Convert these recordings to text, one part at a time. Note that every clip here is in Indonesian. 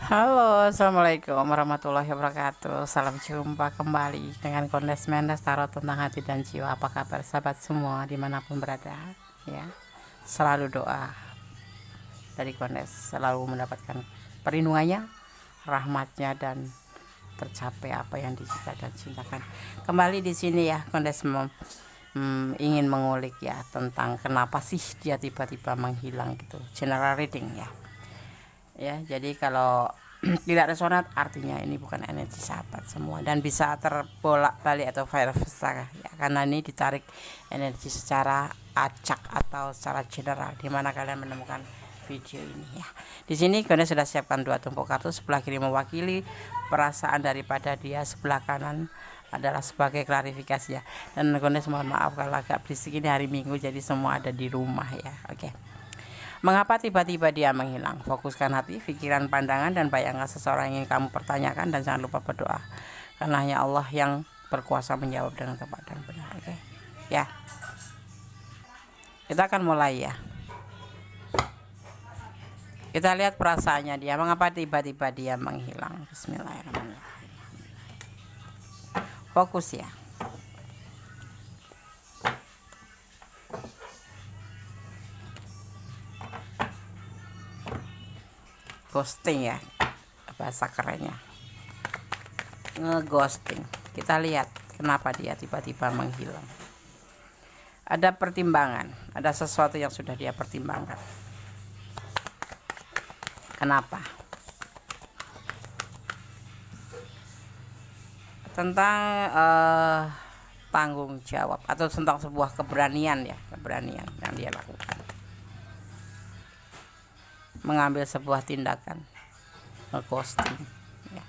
Halo, assalamualaikum warahmatullahi wabarakatuh. Salam jumpa kembali dengan Kondes Mendes Tarot tentang hati dan jiwa. Apa kabar sahabat semua dimanapun berada? Ya, selalu doa dari Kondes selalu mendapatkan perlindungannya, rahmatnya, dan tercapai apa yang dicita dan cintakan. Kembali di sini ya, Kondes ingin mengulik ya tentang kenapa sih dia tiba-tiba menghilang gitu. General reading ya. Ya, jadi kalau tidak resonat artinya ini bukan energi sahabat semua dan bisa terbolak balik atau vice versa ya, karena ini ditarik energi secara acak atau secara general di mana kalian menemukan video ini ya. Di sini kalian sudah siapkan dua tumpuk kartu, sebelah kiri mewakili perasaan daripada dia, sebelah kanan adalah sebagai klarifikasi ya. Dan kalian mohon maaf kalau agak berisik, ini hari Minggu jadi semua ada di rumah ya. Oke. Mengapa tiba-tiba dia menghilang? Fokuskan hati, pikiran, pandangan, dan bayangkan seseorang yang ingin kamu pertanyakan, dan jangan lupa berdoa. Karena hanya Allah yang berkuasa menjawab dengan tepat dan benar. Oke. Ya. Kita akan mulai ya. Kita lihat perasaannya dia. Mengapa tiba-tiba dia menghilang? Bismillahirrahmanirrahim. Fokus ya. Ghosting ya, bahasa kerennya. Ngeghosting. Kita lihat kenapa dia tiba-tiba menghilang. Ada pertimbangan, ada sesuatu yang sudah dia pertimbangkan. Kenapa? Tentang tanggung jawab atau tentang sebuah keberanian ya, keberanian yang dia lakukan. Mengambil sebuah tindakan ngeghosting ya,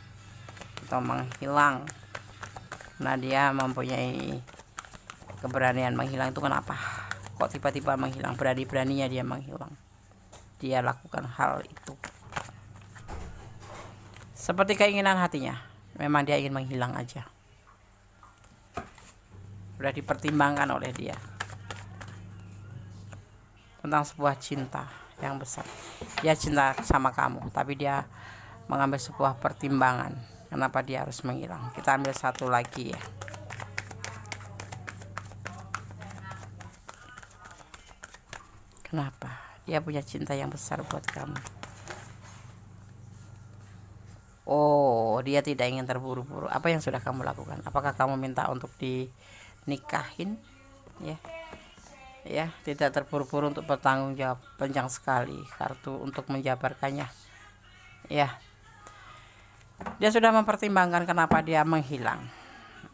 atau menghilang. Nah, dia mempunyai keberanian menghilang. Itu kenapa? Kok tiba-tiba menghilang? Berani-beraninya dia menghilang. Dia lakukan hal itu seperti keinginan hatinya. Memang dia ingin menghilang aja. Sudah dipertimbangkan oleh dia tentang sebuah cinta yang besar. Dia cinta sama kamu, tapi dia mengambil sebuah pertimbangan kenapa dia harus menghilang. Kita ambil satu lagi ya. Kenapa? Dia punya cinta yang besar buat kamu. Oh, dia tidak ingin terburu-buru. Apa yang sudah kamu lakukan? Apakah kamu minta untuk dinikahin? Ya. Ya, tidak terburu-buru untuk bertanggung jawab. Panjang sekali kartu untuk menjabarkannya. Ya. Dia sudah mempertimbangkan kenapa dia menghilang.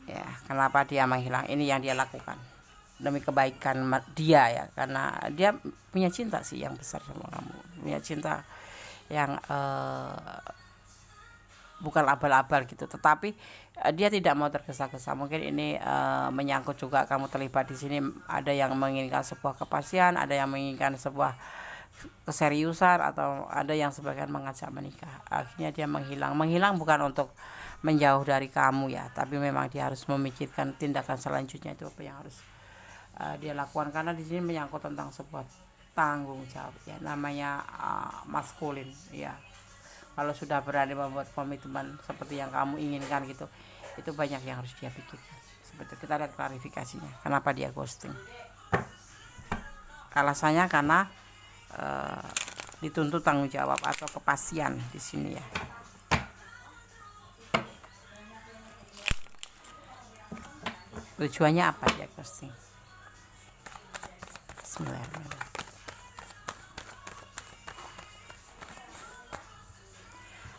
Ya, kenapa dia menghilang? Ini yang dia lakukan demi kebaikan dia ya, karena dia punya cinta sih yang besar sama kamu. Punya cinta yang bukan abal-abal gitu, tetapi dia tidak mau tergesa-gesa. Mungkin ini menyangkut juga kamu terlibat di sini. Ada yang menginginkan sebuah kepastian, ada yang menginginkan sebuah keseriusan, atau ada yang sebagian mengajak menikah. Akhirnya dia menghilang. Menghilang bukan untuk menjauh dari kamu ya, tapi memang dia harus memikirkan tindakan selanjutnya itu apa yang harus dia lakukan, karena di sini menyangkut tentang sebuah tanggung jawab ya, namanya maskulin ya. Kalau sudah berani membuat komitmen seperti yang kamu inginkan gitu, itu banyak yang harus dia pikirkan. Seperti kita lihat klarifikasinya, kenapa dia ghosting. Alasannya karena dituntut tanggung jawab atau kepastian di sini ya. Tujuannya apa dia ghosting? Bismillahirrahmanirrahim.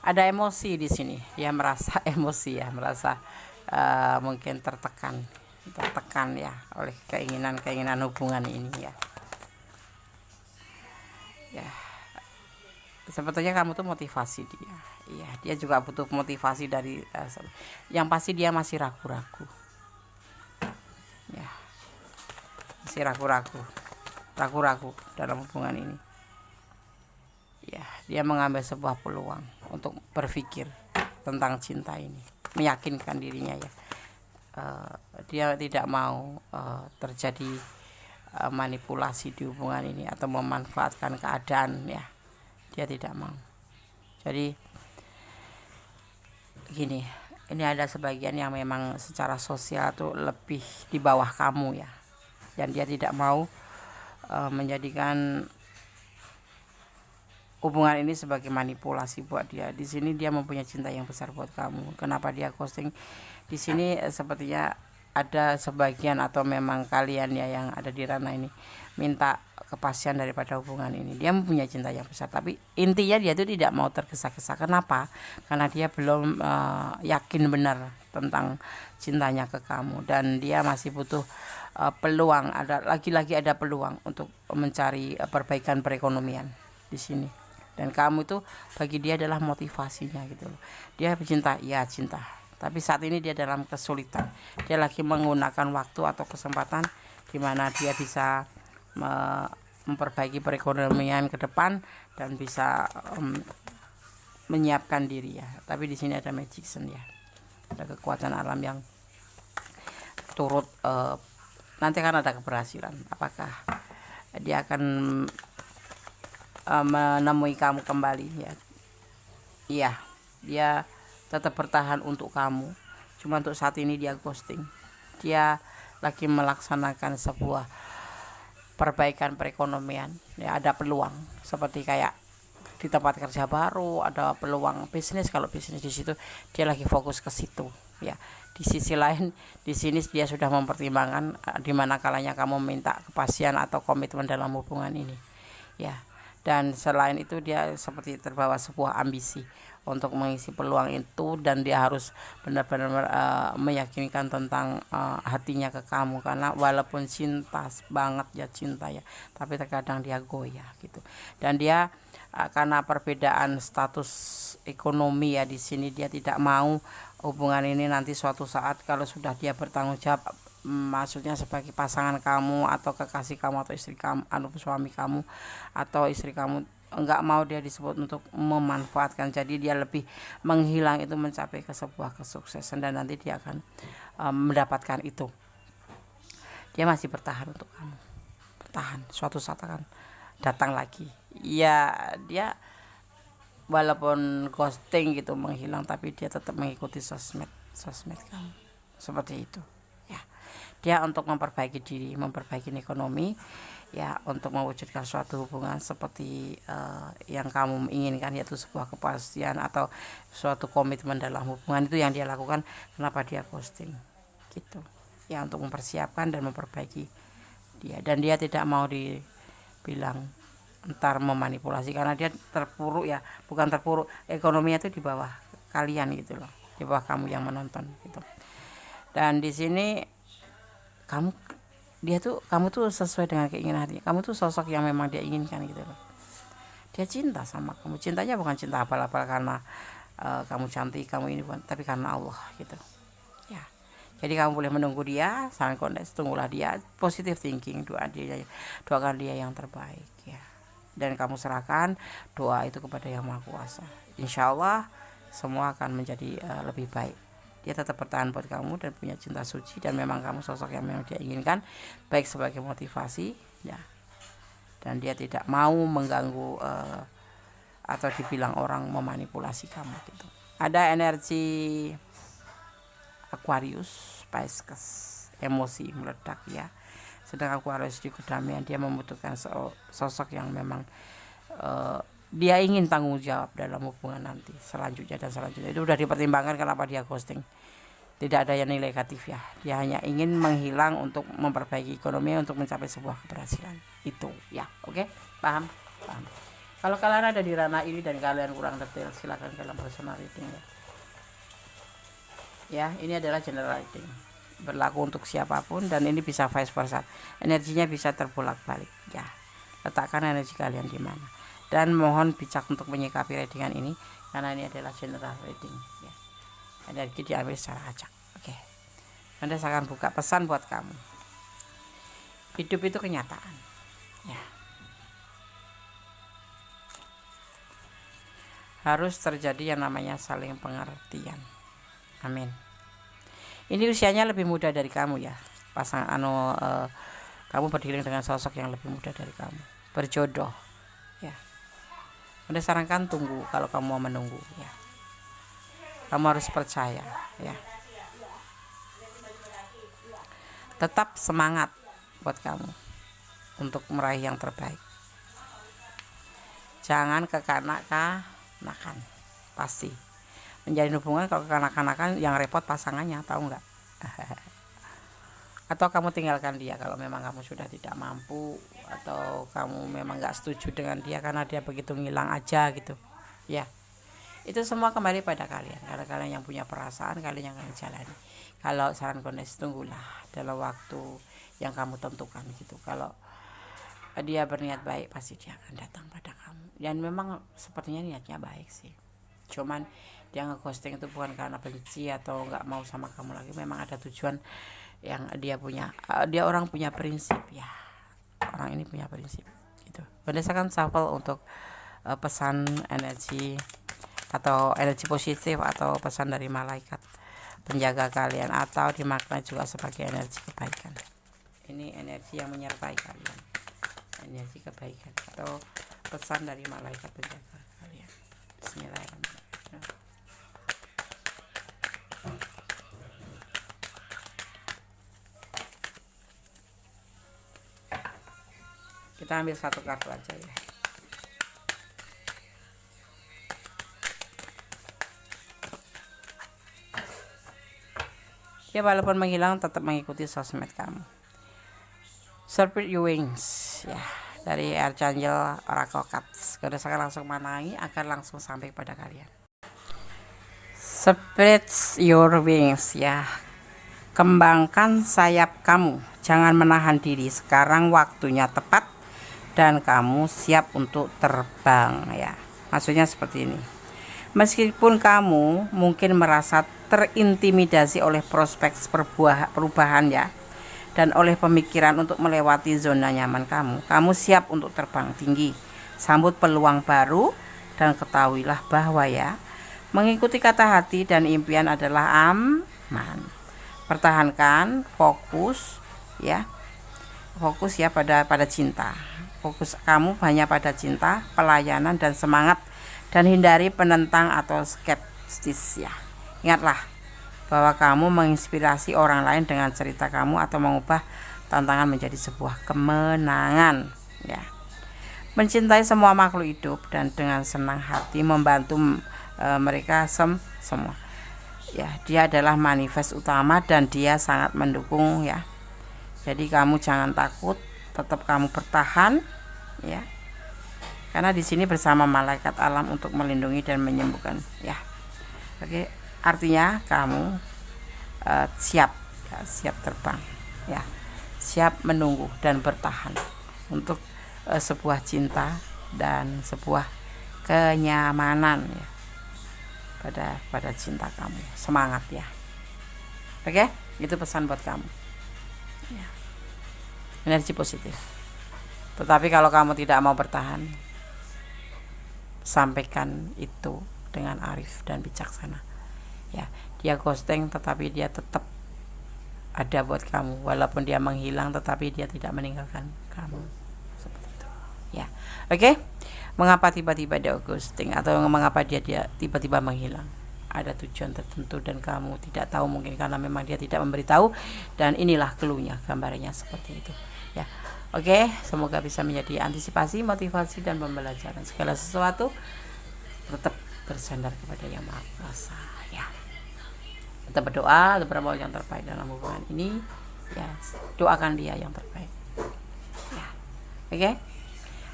Ada emosi di sini. Dia merasa emosi ya, merasa mungkin tertekan ya oleh keinginan hubungan ini ya. Ya, sebetulnya kamu tuh motivasi dia. Iya, dia juga butuh motivasi dari yang pasti dia masih ragu-ragu. Ya, masih ragu-ragu dalam hubungan ini. Ya, dia mengambil sebuah peluang untuk berpikir tentang cinta ini, meyakinkan dirinya ya. Dia tidak mau terjadi manipulasi di hubungan ini atau memanfaatkan keadaan ya. Dia tidak mau. Jadi gini, ini ada sebagian yang memang secara sosial tuh lebih di bawah kamu ya, dan dia tidak mau menjadikan hubungan ini sebagai manipulasi buat dia. Di sini dia mempunyai cinta yang besar buat kamu. Kenapa dia ghosting? Di sini sepertinya ada sebagian atau memang kalian ya yang ada di ranah ini minta kepastian daripada hubungan ini. Dia mempunyai cinta yang besar, tapi intinya dia itu tidak mau tergesa-gesa. Kenapa? Karena dia belum yakin benar tentang cintanya ke kamu, dan dia masih butuh peluang. Ada lagi-lagi ada peluang untuk mencari perbaikan perekonomian di sini. Dan kamu itu bagi dia adalah motivasinya gitu loh. Dia cinta, ya cinta, tapi saat ini dia dalam kesulitan. Dia lagi menggunakan waktu atau kesempatan di mana dia bisa memperbaiki perekonomian ke depan dan bisa menyiapkan diri ya. Tapi di sini ada magician ya, ada kekuatan alam yang turut nanti akan ada keberhasilan. Apakah dia akan menemui kamu kembali ya? Iya, dia tetap bertahan untuk kamu, cuma untuk saat ini dia ghosting. Dia lagi melaksanakan sebuah perbaikan perekonomian ya, ada peluang seperti kayak di tempat kerja baru, ada peluang bisnis. Kalau bisnis di situ dia lagi fokus ke situ ya. Di sisi lain di sini dia sudah mempertimbangkan di mana kalanya kamu minta kepastian atau komitmen dalam hubungan ini ya. Dan selain itu dia seperti terbawa sebuah ambisi untuk mengisi peluang itu, dan dia harus benar-benar meyakinkan tentang hatinya ke kamu. Karena walaupun cinta banget ya, cinta ya, tapi terkadang dia goyah gitu. Dan dia karena perbedaan status ekonomi ya, di sini dia tidak mau hubungan ini nanti suatu saat kalau sudah dia bertanggung jawab, maksudnya sebagai pasangan kamu atau kekasih kamu atau istri kamu, suami kamu atau istri kamu, enggak mau dia disebut untuk memanfaatkan. Jadi dia lebih menghilang itu mencapai ke sebuah kesuksesan, dan nanti dia akan mendapatkan itu. Dia masih bertahan untuk kamu, bertahan, suatu saat akan datang lagi ya. Dia walaupun ghosting gitu, menghilang, tapi dia tetap mengikuti sosmed kamu seperti itu ya. Dia untuk memperbaiki diri, memperbaiki ekonomi ya, untuk mewujudkan suatu hubungan seperti yang kamu inginkan, yaitu sebuah kepastian atau suatu komitmen dalam hubungan. Itu yang dia lakukan. Kenapa dia ghosting gitu ya, untuk mempersiapkan dan memperbaiki dia. Dan dia tidak mau dibilang ntar memanipulasi, karena dia terpuruk ya, bukan terpuruk, ekonominya itu di bawah kalian gitu loh, di bawah kamu yang menonton gitu. Dan di sini kamu tuh sesuai dengan keinginan hatinya. Kamu tuh sosok yang memang dia inginkan gitu loh. Dia cinta sama kamu. Cintanya bukan cinta abal-abal karena kamu cantik, kamu ini, bukan, tapi karena Allah gitu ya. Jadi kamu boleh menunggu dia, sangat kondes, tunggulah dia, positive thinking, doakan dia yang terbaik ya. Dan kamu serahkan doa itu kepada Yang Maha Kuasa. Insya Allah semua akan menjadi lebih baik. Dia tetap bertahan buat kamu dan punya cinta suci, dan memang kamu sosok yang memang dia inginkan, baik sebagai motivasi ya. Dan dia tidak mau mengganggu atau dibilang orang memanipulasi kamu gitu. Ada energi Aquarius, Pisces, emosi meledak ya. Sedang Aquarius di kedamaian, dia membutuhkan sosok yang memang dia ingin tanggung jawab dalam hubungan nanti selanjutnya dan selanjutnya. Itu udah dipertimbangkan kenapa dia ghosting. Tidak ada yang negatif ya. Dia hanya ingin menghilang untuk memperbaiki ekonomi, untuk mencapai sebuah keberhasilan. Itu ya. Oke? Paham? Paham. Kalau kalian ada di ranah ini dan kalian kurang detail, silakan dalam personal reading ya. Ya, ini adalah general reading. Berlaku untuk siapapun, dan ini bisa vice versa. Energinya bisa terbolak-balik ya. Letakkan energi kalian di mana. Dan mohon bijak untuk menyikapi readingan ini, karena ini adalah general reading ya. Energi diambil secara acak. Oke. Anda akan buka pesan buat kamu. Hidup itu kenyataan ya. Harus terjadi yang namanya saling pengertian. Amin. Ini usianya lebih muda dari kamu ya. Kamu berdiri dengan sosok yang lebih muda dari kamu. Berjodoh ya. Anda sarankan tunggu kalau kamu mau menunggu ya. Kamu harus percaya, ya. Tetap semangat buat kamu untuk meraih yang terbaik. Jangan kekanak-kanakan. Pasti menjalin hubungan kalau kekanak-kanakan yang repot pasangannya, tahu nggak? Atau kamu tinggalkan dia kalau memang kamu sudah tidak mampu, atau kamu memang nggak setuju dengan dia karena dia begitu ngilang aja gitu, ya. Itu semua kembali pada kalian. Kalau kalian yang punya perasaan, kalian yang akan jalani. Kalau saran Kondes, tunggulah dalam waktu yang kamu tentukan gitu. Kalau dia berniat baik, pasti dia akan datang pada kamu. Dan memang sepertinya niatnya baik sih. Cuman dia ngeghosting itu bukan karena benci atau nggak mau sama kamu lagi. Memang ada tujuan yang dia punya. Dia orang punya prinsip, ya. Orang ini punya prinsip gitu. Berdasarkan shuffle untuk pesan energi atau energi positif atau pesan dari malaikat penjaga kalian, atau dimaknai juga sebagai energi kebaikan. Ini energi yang menyertai kalian, energi kebaikan atau pesan dari malaikat penjaga kalian. Bismillahirrahmanirrahim. Kita ambil satu kartu aja, ya. Ya, walaupun menghilang tetap mengikuti sosmed kamu. Spread your wings, ya, dari Archangel Oracle Cards. Kalau saya langsung manangi akan langsung sampai pada kalian. Spread your wings, ya. Kembangkan sayap kamu. Jangan menahan diri. Sekarang waktunya tepat dan kamu siap untuk terbang, ya. Maksudnya seperti ini. Meskipun kamu mungkin merasa terintimidasi oleh prospek perubahan, ya, dan oleh pemikiran untuk melewati zona nyaman kamu siap untuk terbang tinggi. Sambut peluang baru dan ketahuilah bahwa, ya, mengikuti kata hati dan impian adalah aman. Pertahankan fokus, ya. Fokus, ya, pada cinta. Fokus kamu hanya pada cinta, pelayanan dan semangat, dan hindari penentang atau skeptis, ya. Ingatlah bahwa kamu menginspirasi orang lain dengan cerita kamu atau mengubah tantangan menjadi sebuah kemenangan, ya. Mencintai semua makhluk hidup dan dengan senang hati membantu mereka semua, ya. Dia adalah manifest utama dan dia sangat mendukung, ya. Jadi kamu jangan takut, tetap kamu bertahan, ya. Karena di sini bersama malaikat alam untuk melindungi dan menyembuhkan, ya. Oke, artinya kamu siap, ya, siap terbang, ya. Siap menunggu dan bertahan untuk sebuah cinta dan sebuah kenyamanan, ya, pada cinta kamu. Semangat, ya. Oke, itu pesan buat kamu, ya. Energi positif. Tetapi kalau kamu tidak mau bertahan, sampaikan itu dengan arif dan bijaksana, ya. Dia ghosting tetapi dia tetap ada buat kamu, walaupun dia menghilang tetapi dia tidak meninggalkan kamu, seperti itu, ya. Oke. Mengapa tiba-tiba dia ghosting atau mengapa dia tiba-tiba menghilang? Ada tujuan tertentu dan kamu tidak tahu, mungkin karena memang dia tidak memberitahu, dan inilah clue-nya, gambarnya seperti itu, ya. Oke, semoga bisa menjadi antisipasi, motivasi, dan pembelajaran. Segala sesuatu tetap bersandar kepada Yang Maha Kuasa, ya. Kita berdoa beberapa yang terbaik dalam hubungan ini, ya. Doakan dia yang terbaik, ya. Oke.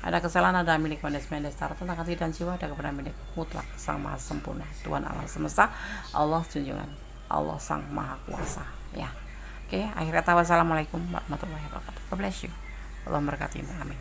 Ada kesalahan, ada milik Kondes Tarot tentang hati dan jiwa, ada kepada milik mutlak Sang Maha Sempurna, Tuhan alam semesta, Allah junjungan, Allah Sang Maha Kuasa, ya. Oke, akhir kata wassalamualaikum warahmatullahi wabarakatuh. God bless you. Allah memberkati. Amin.